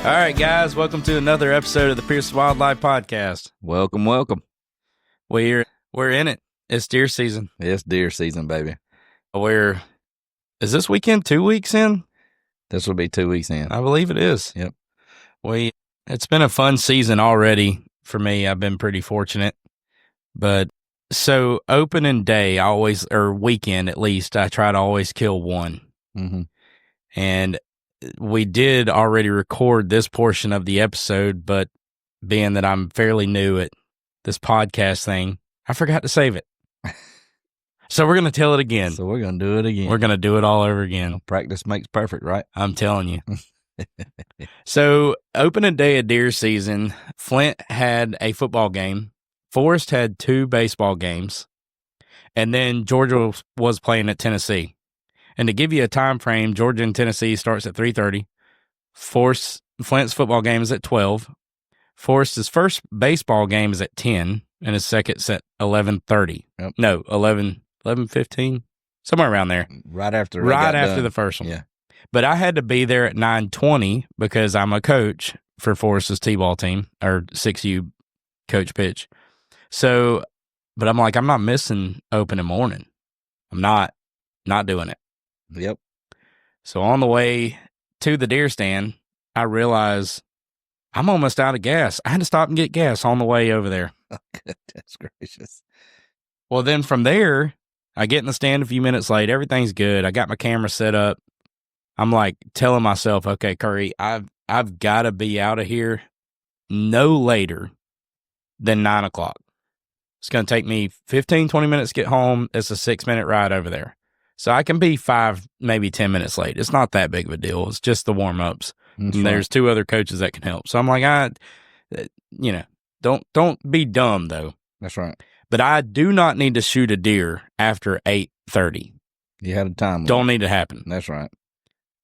All right, guys, welcome to another episode of the Pierce Wildlife Podcast. Welcome. We're in it. It's deer season. It's deer season, baby. Is this weekend 2 weeks in? This will be 2 weeks in. I believe it is. Yep. It's been a fun season already for me. I've been pretty fortunate. But so opening day, or weekend at least, I try to always kill one. Mm-hmm. And we did already record this portion of the episode, but being that I'm fairly new at this podcast thing, I forgot to save it. So we're going to tell it again. So we're going to do it again. We're going to do it all over again. Practice makes perfect, right? I'm telling you. So opening day of deer season, Flint had a football game. Forrest had 2 baseball games. And then Georgia was playing at Tennessee. And to give you a time frame, Georgia and Tennessee starts at 3:30. Flint's football game is at 12. Forrest's first baseball game is at 10, and his second's at 11:30. Yep. No, 11:15, somewhere around there. Right after the first one. Yeah. But I had to be there at 9:20 because I'm a coach for Forrest's T-ball team, or 6U coach pitch. So, but I'm like, I'm not missing opening morning. I'm not doing it. Yep. So on the way to the deer stand, I realized I'm almost out of gas. I had to stop and get gas on the way over there. Oh, goodness gracious. Well, then from there, I get in the stand a few minutes late. Everything's good. I got my camera set up. I'm like telling myself, okay, Curry, I've got to be out of here no later than 9 o'clock. It's going to take me 15, 20 minutes to get home. It's a 6-minute ride over there. So I can be 5, maybe 10 minutes late. It's not that big of a deal. It's just the warm-ups. And there's 2 other coaches that can help. So I'm like, don't be dumb, though. That's right. But I do not need to shoot a deer after 8:30. You had a time. Don't need to happen. That's right.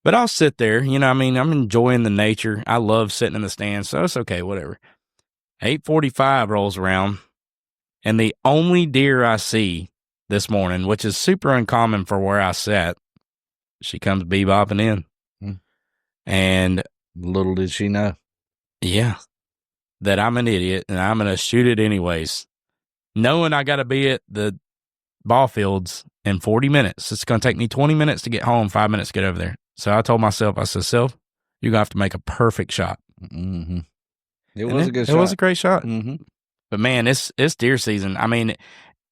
But I'll sit there. I'm enjoying the nature. I love sitting in the stand, so it's okay, whatever. 8:45 rolls around, and the only deer I see this morning, which is super uncommon for where I sat, she comes bebopping in. And little did she know. Yeah, that I'm an idiot and I'm going to shoot it anyways. Knowing I got to be at the ball fields in 40 minutes. It's going to take me 20 minutes to get home, 5 minutes to get over there. So I told myself, I said, Self, you're going to have to make a perfect shot. Mm-hmm. It was a good shot. It was a great shot. Mm-hmm. But man, it's deer season. I mean,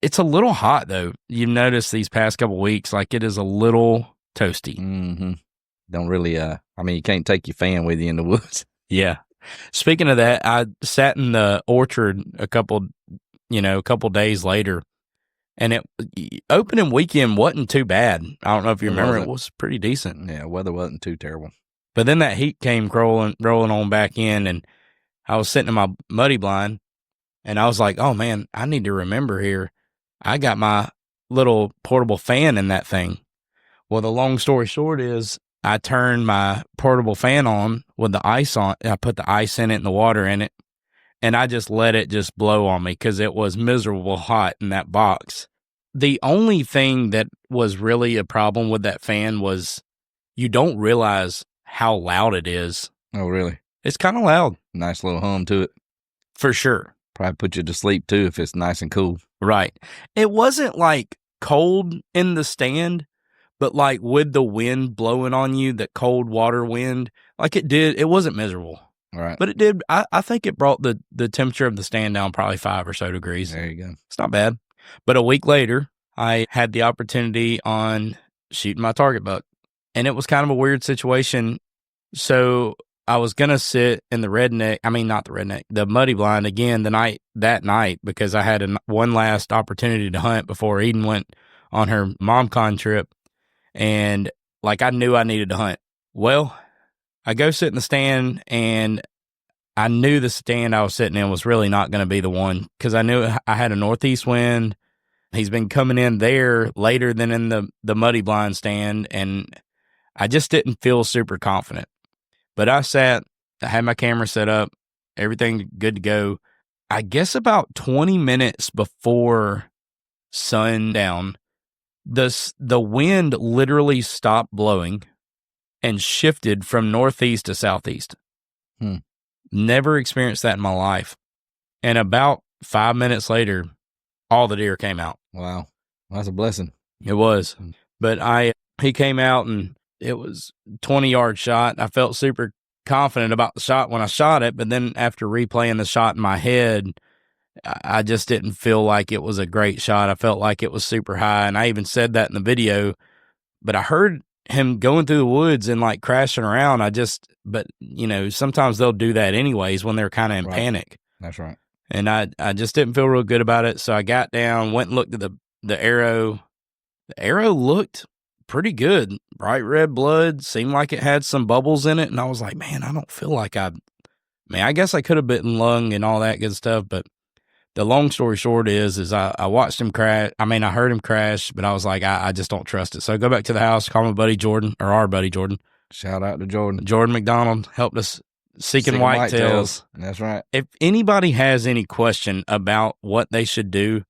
it's a little hot though. You notice these past couple weeks, like it is a little toasty. Mm-hmm. Don't really, you can't take your fan with you in the woods. Yeah. Speaking of that, I sat in the orchard a couple days later, and opening weekend wasn't too bad. I don't know if you remember, it was pretty decent. Yeah, weather wasn't too terrible. But then that heat came rolling on back in, and I was sitting in my muddy blind, and I was like, oh man, I need to remember here. I got my little portable fan in that thing. Well, the long story short is I turned my portable fan on with the ice on. I put the ice in it and the water in it, and I just let it just blow on me because it was miserable hot in that box. The only thing that was really a problem with that fan was you don't realize how loud it is. Oh, really? It's kind of loud. Nice little hum to it. For sure. Probably put you to sleep, too, if it's nice and cool. Right. It wasn't like cold in the stand, but like with the wind blowing on you, that cold water wind, like it wasn't miserable. Right. But it did, I think it brought the temperature of the stand down probably 5 or so degrees. There you go. It's not bad. But a week later, I had the opportunity on shooting my target buck. And it was kind of a weird situation. So I was going to sit in the muddy blind again that night because I had one last opportunity to hunt before Eden went on her MomCon trip. And like I knew I needed to hunt. Well, I go sit in the stand, and I knew the stand I was sitting in was really not going to be the one because I knew I had a northeast wind. He's been coming in there later than in the muddy blind stand, and I just didn't feel super confident. But I had my camera set up, everything good to go. I guess about 20 minutes before sundown, the wind literally stopped blowing and shifted from northeast to southeast. Never experienced that in my life. And about 5 minutes later, all the deer came out. Wow. That's a blessing. It was. But he came out and it was 20-yard shot. I felt super confident about the shot when I shot it, but then after replaying the shot in my head, I just didn't feel like it was a great shot. I felt like it was super high, and I even said that in the video, but I heard him going through the woods and like crashing around. But you know, sometimes they'll do that anyways when they're kind of in panic. That's right. And I just didn't feel real good about it. So I got down, went and looked at the arrow. The arrow looked pretty good. Bright red blood, seemed like it had some bubbles in it. And I was like, man, I don't feel like I guess I could have bitten lung and all that good stuff. But the long story short is I watched him crash. I mean, I heard him crash, but I was like, I just don't trust it. So I go back to the house, call my buddy Jordan, or our buddy Jordan. Shout out to Jordan. Jordan McDonald helped us seeking whitetails. That's right. If anybody has any question about what they should do,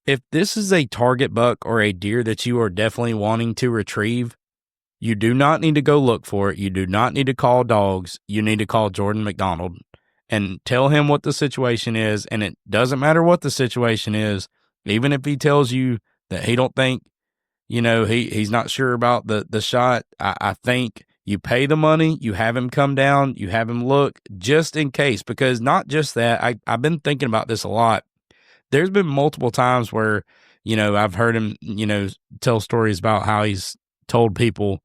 if this is a target buck or a deer that you are definitely wanting to retrieve, you do not need to go look for it. You do not need to call dogs. You need to call Jordan McDonald and tell him what the situation is. And it doesn't matter what the situation is, even if he tells you that he don't think, you know, he's not sure about the shot. I think you pay the money, you have him come down, you have him look just in case, because not just that, I've been thinking about this a lot. There's been multiple times where, you know, I've heard him, you know, tell stories about how he's told people,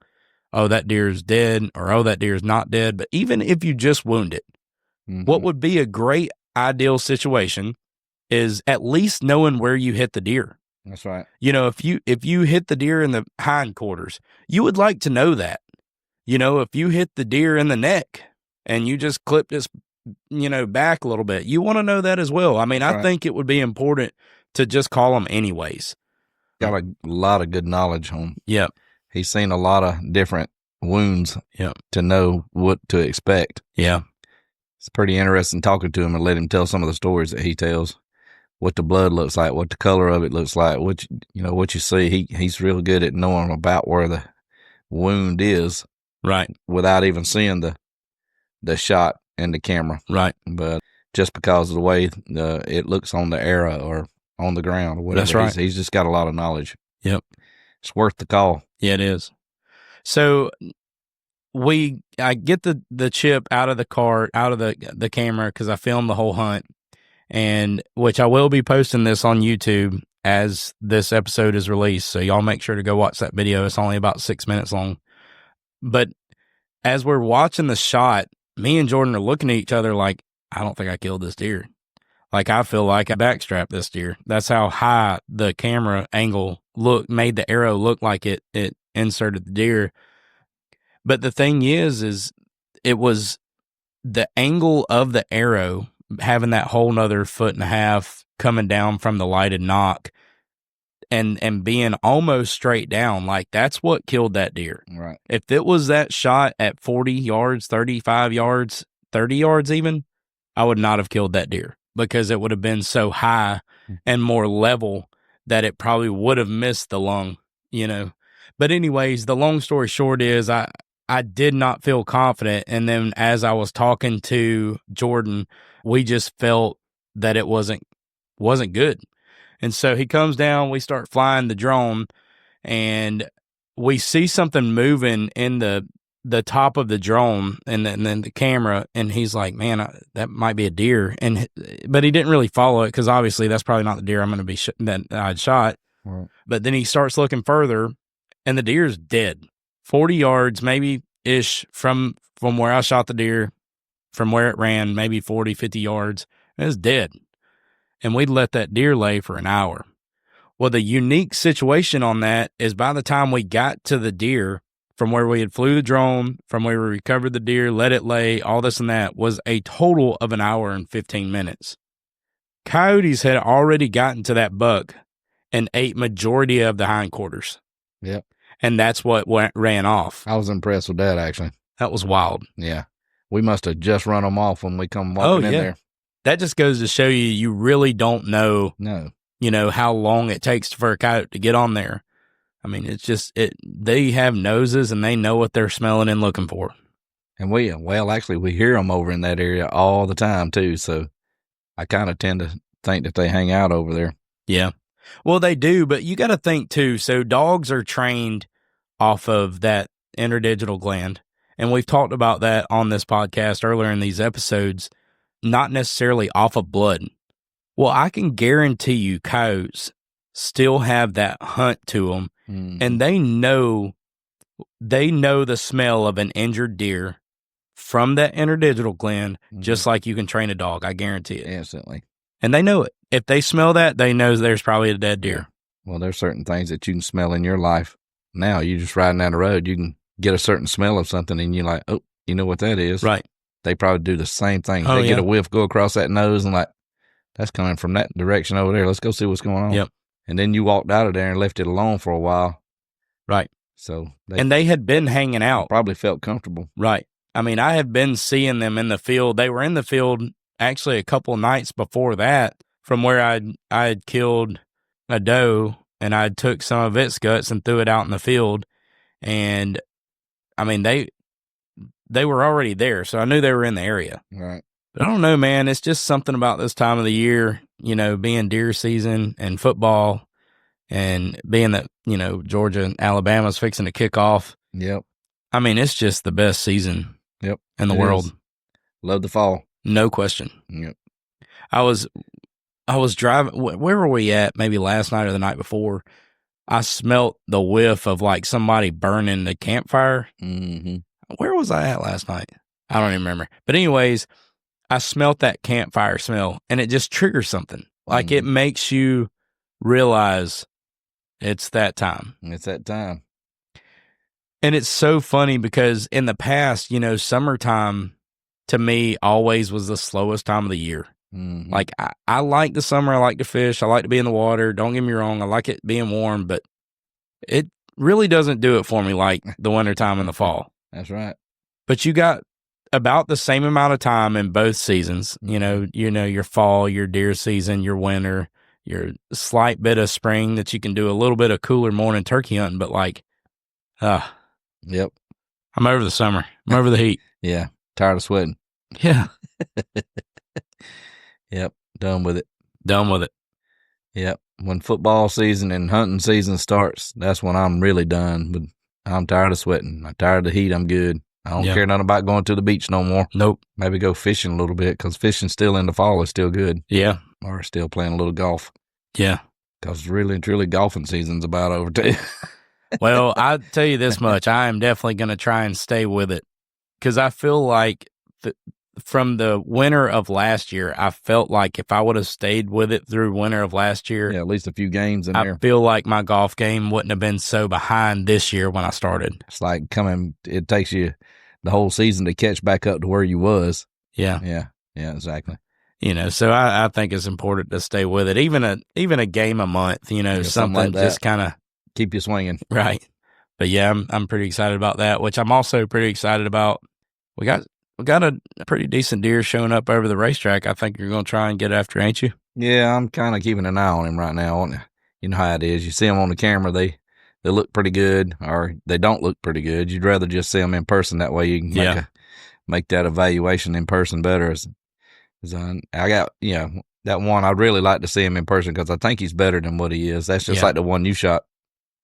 oh, that deer is dead, or oh, that deer is not dead. But even if you just wound it, what would be a great ideal situation is at least knowing where you hit the deer. That's right. You know, if you hit the deer in the hindquarters, you would like to know that. You know, if you hit the deer in the neck and you just clipped its, you know, back a little bit, you want to know that as well. I mean, I think it would be important to just call them anyways. Got a lot of good knowledge on. Yep. He's seen a lot of different wounds. Yep. To know what to expect. Yeah. It's pretty interesting talking to him and let him tell some of the stories that he tells. What the blood looks like, what the color of it looks like, what you see. He's real good at knowing about where the wound is. Right. Without even seeing the shot in the camera. Right. But just because of the way it looks on the arrow or on the ground or whatever. That's right. He's just got a lot of knowledge. Yep. It's worth the call. Yeah, it is. So I get the chip out of the car, out of the camera, because I filmed the whole hunt, and which I will be posting this on YouTube as this episode is released. So y'all make sure to go watch that video. It's only about 6 minutes long. But as we're watching the shot, me and Jordan are looking at each other like, I don't think I killed this deer. Like, I feel like I backstrapped this deer. That's how high the camera angle made the arrow look like it inserted the deer. But the thing is it was the angle of the arrow having that whole nother 1.5 feet coming down from the lighted nock and being almost straight down. Like, that's what killed that deer. Right. If it was that shot at 40 yards, 35 yards, 30 yards even, I would not have killed that deer, because it would have been so high and more level that it probably would have missed the lung, you know. But anyways, the long story short is I did not feel confident. And then as I was talking to Jordan, we just felt that it wasn't good. And so he comes down, we start flying the drone, and we see something moving in the top of the drone and then the camera, and he's like, man, that might be a deer. But he didn't really follow it, because obviously that's probably not the deer I'm going to be that I'd shot. Right. But then he starts looking further, and the deer's dead. 40 yards, maybe ish from where I shot the deer, from where it ran, maybe 40, 50 yards. It was dead. And we'd let that deer lay for an hour. Well, the unique situation on that is by the time we got to the deer, from where we had flew the drone, from where we recovered the deer, let it lay, all this and that, was a total of an hour and 15 minutes. Coyotes had already gotten to that buck and ate majority of the hindquarters. Yep. And that's what ran off. I was impressed with that, actually. That was wild. Yeah. We must have just run them off when we come walking in there. That just goes to show you really don't know, you know, how long it takes for a coyote to get on there. I mean, it's just, they have noses and they know what they're smelling and looking for. And actually, we hear them over in that area all the time too. So I kind of tend to think that they hang out over there. Yeah. Well, they do, but you got to think too. So dogs are trained off of that interdigital gland. And we've talked about that on this podcast earlier in these episodes, not necessarily off of blood. Well, I can guarantee you coyotes still have that hunt to them, and they know the smell of an injured deer from that interdigital gland, just like you can train a dog. I guarantee it. Instantly. And they know it. If they smell that, they know there's probably a dead deer. Well, there's certain things that you can smell in your life. Now, you just riding down the road, you can get a certain smell of something, and you're like, oh, you know what that is? Right. They probably do the same thing. Oh, they get a whiff, go across that nose, and like, that's coming from that direction over there. Let's go see what's going on. Yep. And then you walked out of there and left it alone for a while. Right. So they had been hanging out. Probably felt comfortable. Right. I mean, I have been seeing them in the field. They were in the field actually a couple of nights before that, from where I had killed a doe, and I took some of its guts and threw it out in the field. And I mean, they were already there, so I knew they were in the area. Right. But I don't know, man. It's just something about this time of the year, being deer season and football, and being that, Georgia and Alabama's fixing to kick off. Yep. I mean, it's just the best season in the world. Is. Love the fall. No question. Yep. I was driving. Where were we at? Maybe last night or the night before. I smelt the whiff of like somebody burning the campfire. Mm-hmm. Where was I at last night? I don't even remember. But anyways, I smelt that campfire smell, and it just triggers something. Like it makes you realize it's that time. It's that time. And it's so funny because in the past, summertime to me always was the slowest time of the year. Mm-hmm. Like I like the summer. I like to fish. I like to be in the water. Don't get me wrong. I like it being warm, but it really doesn't do it for me like the wintertime and the fall. That's right. But you got about the same amount of time in both seasons. Your fall, your deer season, your winter, your slight bit of spring that you can do a little bit of cooler morning turkey hunting. But yep. I'm over the summer. I'm over the heat. Yeah. Tired of sweating. Yeah. Yep. Done with it. Done with it. Yep. When football season and hunting season starts, that's when I'm really done. But I'm tired of sweating. I'm tired of the heat. I'm good. I don't care nothing about going to the beach no more. Nope. Maybe go fishing a little bit, because fishing still in the fall is still good. Yeah. Or still playing a little golf. Yeah. Because really and truly golfing season's about over too. Well, I'll tell you this much. I am definitely going to try and stay with it, because I feel like from the winter of last year, I felt like if I would have stayed with it through winter of last year, at least a few games in there. I feel like my golf game wouldn't have been so behind this year when I started. It's like it takes you the whole season to catch back up to where you was. Yeah. Yeah. Yeah, exactly. So I think it's important to stay with it. Even a game a month, something like just kind of keep you swinging. Right. But yeah, I'm pretty excited about that, which I'm also pretty excited about. We got a pretty decent deer showing up over the racetrack. I think you're going to try and get after, ain't you? Yeah, I'm kind of keeping an eye on him right now. You know how it is. You see them on the camera, they look pretty good, or they don't look pretty good. You'd rather just see them in person. That way you can make that evaluation in person better. I got, that one, I'd really like to see him in person, because I think he's better than what he is. That's just like the one you shot.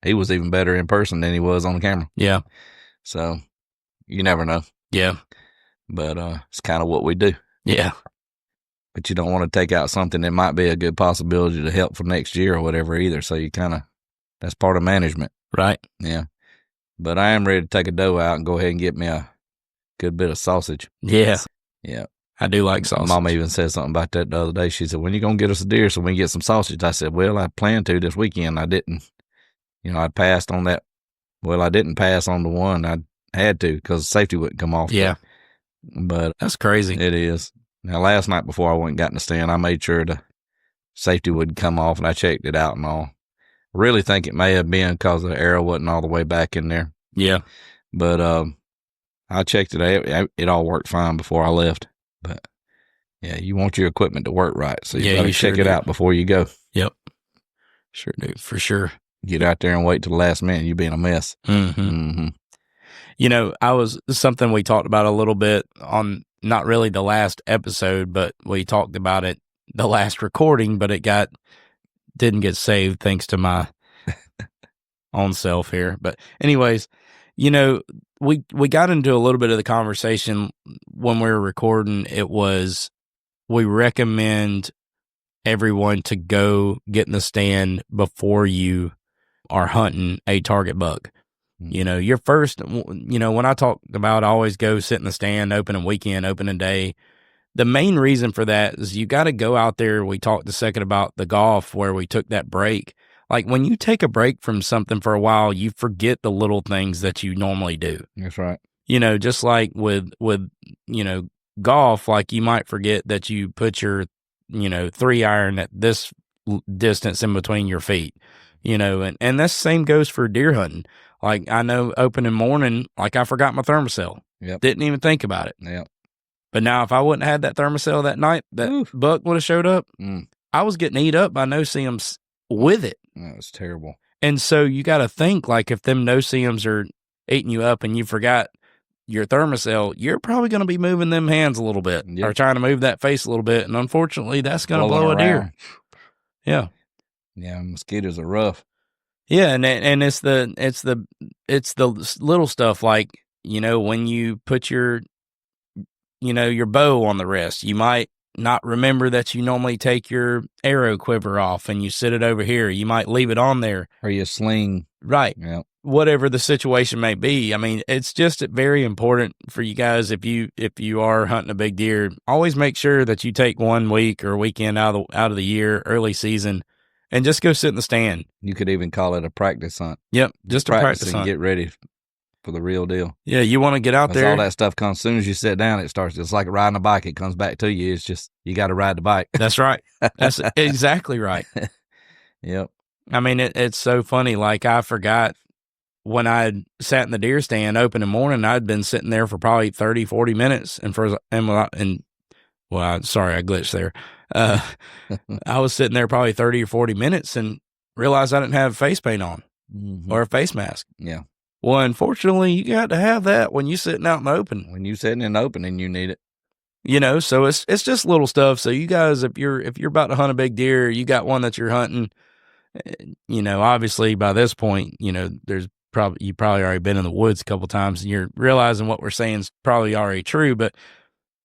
He was even better in person than he was on the camera. Yeah. So you never know. Yeah. But it's kind of what we do. Yeah. But you don't want to take out something that might be a good possibility to help for next year or whatever either. So you that's part of management. Right. Yeah. But I am ready to take a doe out and go ahead and get me a good bit of sausage. Yeah. Yeah. I do like sausage. Mama even said something about that the other day. She said, when you going to get us a deer so we can get some sausage? I said, well, I planned to this weekend. I didn't. I passed on that. Well, I didn't pass on the one. I had to, because safety wouldn't come off. Yeah. But that's crazy. It is. Now, last night before I went and got in the stand, I made sure the safety wouldn't come off, and I checked it out and all. Really think it may have been because the arrow wasn't all the way back in there. Yeah. But I checked it. It all worked fine before I left. But yeah, you want your equipment to work right, so you got to check it out before you go. Yep. Sure do, for sure. Get out there and wait till the last minute, you'll be in a mess. Mm-hmm. Mm-hmm. Something we talked about a little bit on not really the last episode, but we talked about it the last recording, but didn't get saved thanks to my own self here. But anyways, we got into a little bit of the conversation when we were recording. It was, we recommend everyone to go get in the stand before you are hunting a target buck. Your first, when I talk about, I always go sit in the stand, opening weekend, opening day. The main reason for that is you got to go out there. We talked a second about the golf where we took that break. Like when you take a break from something for a while, you forget the little things that you normally do. That's right. Just like with golf, like you might forget that you put your, 3-iron at this distance in between your feet, and that same goes for deer hunting. Like I know opening morning, like I forgot my thermocell. Yep. Didn't even think about it. Yep. But now if I wouldn't have had that thermocell that night, that buck would have showed up. I was getting eat up by no-see-ums with it. That was terrible. And so you got to think, like, if them no-see-ums are eating you up and you forgot your thermocell, you're probably going to be moving them hands a little bit or trying to move that face a little bit. And unfortunately, that's going to blow a deer. Yeah. Yeah. Mosquitoes are rough. Yeah. And it's the little stuff like, when you put your bow on the rest, you might not remember that you normally take your arrow quiver off and you sit it over here. You might leave it on there. Or you sling. Right. Yeah. Whatever the situation may be. I mean, it's just very important for you guys, if you are hunting a big deer, always make sure that you take 1 week or weekend out of the year, early season, and just go sit in the stand. You could even call it a practice hunt. Yep. Just a practice hunt. Get ready for the real deal. Yeah, you want to get out there. All that stuff comes as soon as you sit down. It starts. It's like riding a bike. It comes back to you. It's just you got to ride the bike. That's right. That's exactly right. Yep. I mean, it's so funny. Like I forgot when I sat in the deer stand open in the morning, I'd been sitting there for probably 30, 40 minutes, sorry, I glitched there. I was sitting there probably 30 or 40 minutes and realized I didn't have face paint on or a face mask. Yeah. Well, unfortunately, you got to have that when you're sitting out in the open. When you're sitting in the open and you need it. So it's just little stuff. So you guys, if you're about to hunt a big deer, you got one that you're hunting, obviously by this point, you probably already been in the woods a couple times and you're realizing what we're saying is probably already true. But,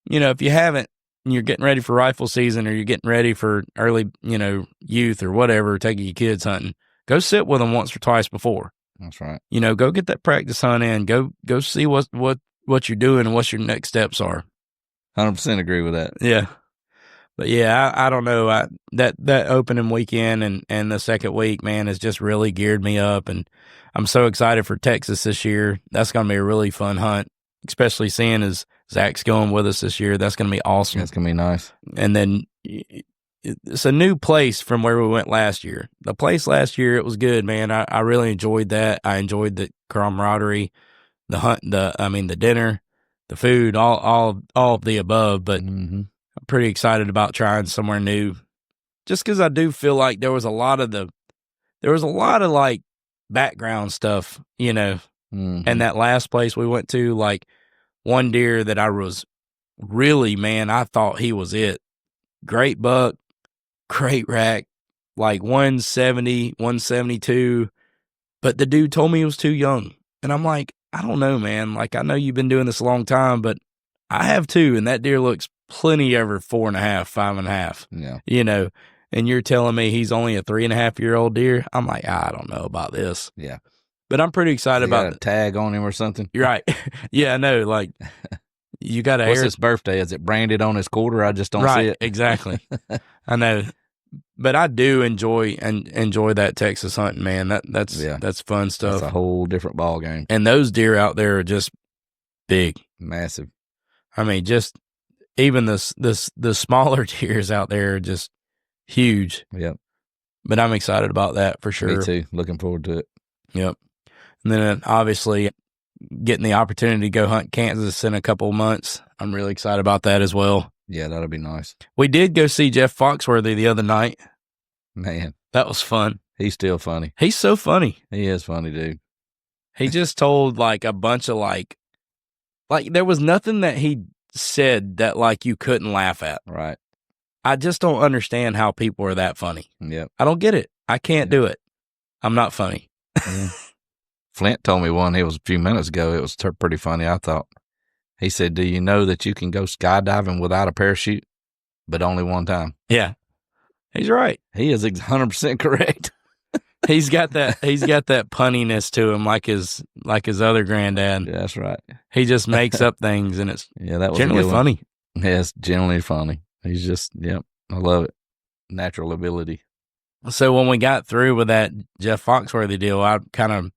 if you haven't, and you're getting ready for rifle season or you're getting ready for early, youth or whatever, taking your kids hunting, go sit with them once or twice before. That's right. Go get that practice hunt in. Go see what you're doing and what your next steps are. 100% agree with that. Yeah. But yeah, I don't know. That opening weekend and the second week, man, has just really geared me up. And I'm so excited for Texas this year. That's going to be a really fun hunt, especially seeing as Zach's going with us this year. That's going to be awesome. That's going to be nice. And then it's a new place from where we went last year. The place last year, it was good, man. I really enjoyed that. I enjoyed the camaraderie, the hunt, the dinner, the food, all of the above. But I'm pretty excited about trying somewhere new, just because I do feel like there was a lot of like background stuff, and that last place we went to, like one deer that I was really, man, I thought he was it. Great buck. Great rack, like 170, 172, but the dude told me he was too young. And I'm like, I don't know, man. Like, I know you've been doing this a long time, but I have too. And that deer looks plenty over 4.5, 5.5. Yeah. And you're telling me he's only a 3.5-year-old deer. I'm like, I don't know about this. Yeah. But I'm pretty excited about got a tag on him or something. You're right. Yeah, I know. Like, you got to What's his birthday? Is it branded on his quarter? I just don't see it. Exactly. I know. But I do enjoy that Texas hunting, man. That's fun stuff. That's a whole different ball game. And those deer out there are just big, massive. I mean, just even the smaller deers out there are just huge. Yep. But I'm excited about that for sure. Me too. Looking forward to it. Yep. And then obviously getting the opportunity to go hunt Kansas in a couple of months. I'm really excited about that as well. Yeah, that'll be nice. We did go see Jeff Foxworthy the other night. Man. That was fun. He's still funny. He's so funny. He is funny, dude. He just told like a bunch of like there was nothing that he said that like you couldn't laugh at. Right. I just don't understand how people are that funny. Yep. I don't get it. I can't do it. I'm not funny. Yeah. Flint told me one. It was a few minutes ago. It was pretty funny, I thought. He said, "Do you know that you can go skydiving without a parachute, but only one time?" Yeah, he's right. He is 100% correct. He's got that punniness to him, like his other granddad. Yeah, that's right. He just makes up things, and it's that was generally funny. Yeah, it's generally funny. He's just, I love it. Natural ability. So when we got through with that Jeff Foxworthy deal, I kind of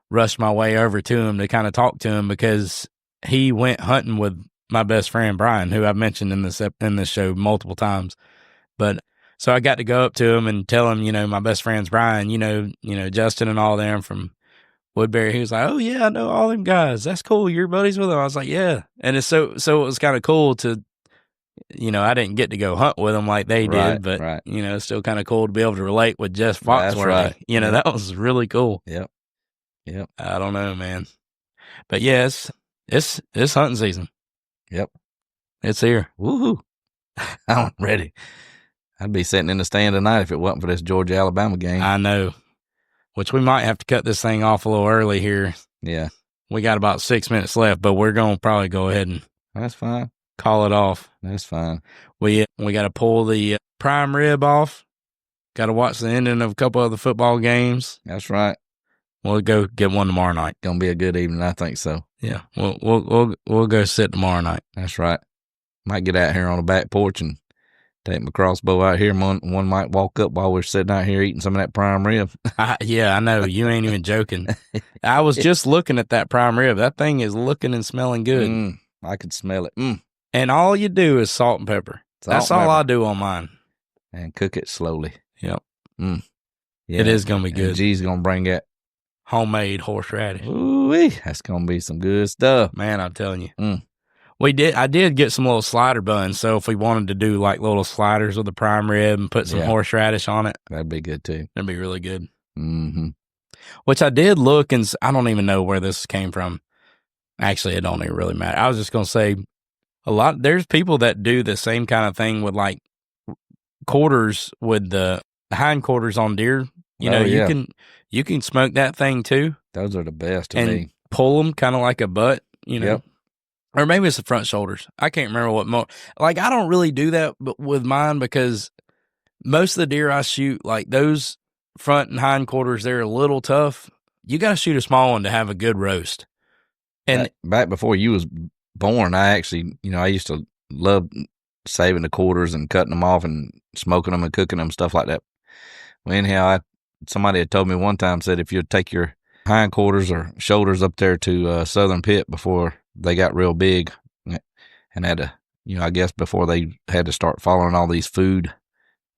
rushed my way over to him to kind of talk to him because he went hunting with my best friend Brian, who I've mentioned in this show multiple times. But so I got to go up to him and tell him, my best friend's Brian, Justin and all them from Woodbury. He was like, "Oh yeah, I know all them guys. That's cool. You're buddies with them." I was like, "Yeah." And it's so it was kind of cool to, I didn't get to go hunt with them like they did, but it's still kind of cool to be able to relate with Jeff Foxworthy. Right. That was really cool. Yep. I don't know, man. But yes, it's hunting season. Yep. It's here. Woohoo. I'm ready. I'd be sitting in the stand tonight if it wasn't for this Georgia-Alabama game. I know. Which we might have to cut this thing off a little early here. Yeah. We got about 6 minutes left, but we're going to probably go ahead and that's fine. Call it off. That's fine. We got to pull the prime rib off. Got to watch the ending of a couple of the football games. That's right. We'll go get one tomorrow night. Gonna be a good evening, I think so. Yeah, we'll go sit tomorrow night. That's right. Might get out here on the back porch and take my crossbow out here. One might walk up while we're sitting out here eating some of that prime rib. Yeah, I know. You ain't even joking. I was just looking at that prime rib. That thing is looking and smelling good. I could smell it. And all you do is salt and pepper. That's all I do on mine. And cook it slowly. Yep. Yeah, it is going to be good. G's going to bring that homemade horseradish. Ooh-wee. That's going to be some good stuff. Man, I'm telling you. I did get some little slider buns, so if we wanted to do like little sliders with the prime rib and put some horseradish on it. That'd be good too. That'd be really good. Mm-hmm. Which I did look, and I don't even know where this came from. Actually, it don't even really matter. I was just going to say, there's people that do the same kind of thing with like quarters with the hind quarters on deer. You can smoke that thing too. Those are the best to me. Pull them kind of like a butt, Yep. Or maybe it's the front shoulders. I can't remember what more. Like, I don't really do that with mine because most of the deer I shoot, like those front and hind quarters, they're a little tough. You got to shoot a small one to have a good roast. And back before you was born, I actually, I used to love saving the quarters and cutting them off and smoking them and cooking them, stuff like that. Well, anyhow, somebody had told me one time, said if you'd take your hind quarters or shoulders up there to Southern Pitt before they got real big and had to, I guess before they had to start following all these food.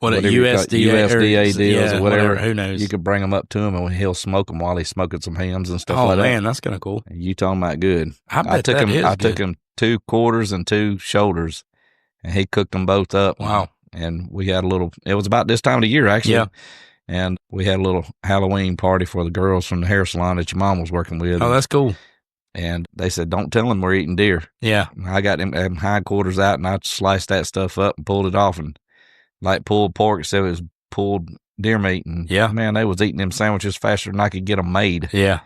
USDA deals or whatever. Who knows? You could bring them up to him and he'll smoke them while he's smoking some hams and stuff like that. Oh, man, that's kind of cool. You talking about good. I took him 2 quarters and 2 shoulders and he cooked them both up. Wow. And we had it was about this time of the year actually. Yeah. And we had a little Halloween party for the girls from the hair salon that your mom was working with. Oh, that's cool. And they said, don't tell them we're eating deer. Yeah. And I got them hind quarters out and I sliced that stuff up and pulled it off and like pulled pork, except it was pulled deer meat. And man, they was eating them sandwiches faster than I could get them made. Yeah.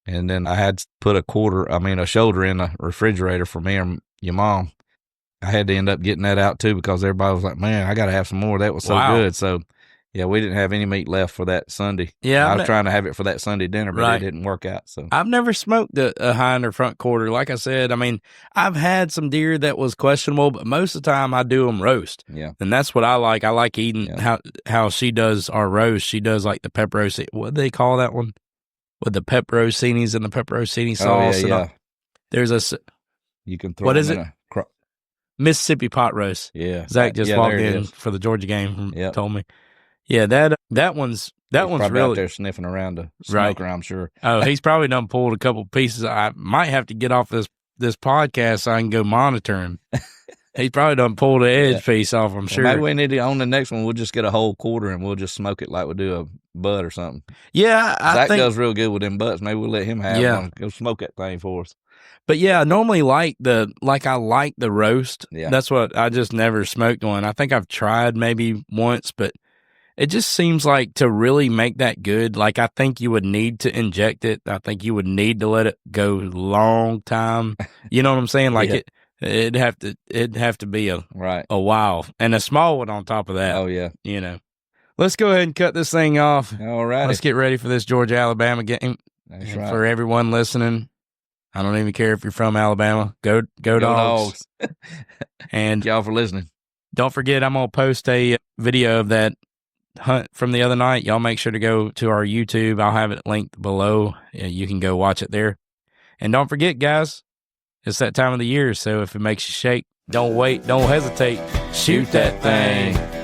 And then I had to put a shoulder in the refrigerator for me and your mom. I had to end up getting that out too because everybody was like, man, I got to have some more. That was so good. So, yeah, we didn't have any meat left for that Sunday. Yeah, I was trying to have it for that Sunday dinner, but it didn't work out. So I've never smoked a hind or front quarter. Like I said, I mean, I've had some deer that was questionable, but most of the time I do them roast. Yeah, and that's what I like. I like eating how she does our roast. She does like the pepperoni. What do they call that one? With the pepperoncinis and the pepperoni sauce. Yeah. There's you can throw. What is it? Mississippi pot roast. Yeah, Zach just walked in for the Georgia game. Told me. Yeah, that one's really out there sniffing around the smoker, I'm sure. Oh, he's probably done pulled a couple pieces. I might have to get off this podcast so I can go monitor him. He's probably done pulled the edge piece off, I'm sure. Maybe we need to, on the next one, we'll just get a whole quarter and we'll just smoke it like we do a butt or something. Yeah, I Zach think does real good with them butts. Maybe we'll let him have Yeah. one. Go smoke that thing for us. But yeah, I normally I like the roast. Yeah. That's what I just never smoked one. I think I've tried maybe once, but it just seems like to really make that good, like I think you would need to inject it. I think you would need to let it go long time. You know what I'm saying? Like Yeah. it'd have to be Right. a while. And a small one on top of that. Oh, yeah. You know. Let's go ahead and cut this thing off. All right. Let's get ready for this Georgia-Alabama game. That's And right. for everyone listening, I don't even care if you're from Alabama. Go Dogs. And Thank y'all for listening. Don't forget, I'm going to post a video of that hunt from the other night. Y'all make sure to go to our YouTube. I'll have it linked below. You can go watch it there. And don't forget, guys, it's that time of the year, so if it makes you shake, don't wait, don't hesitate. Shoot that thing.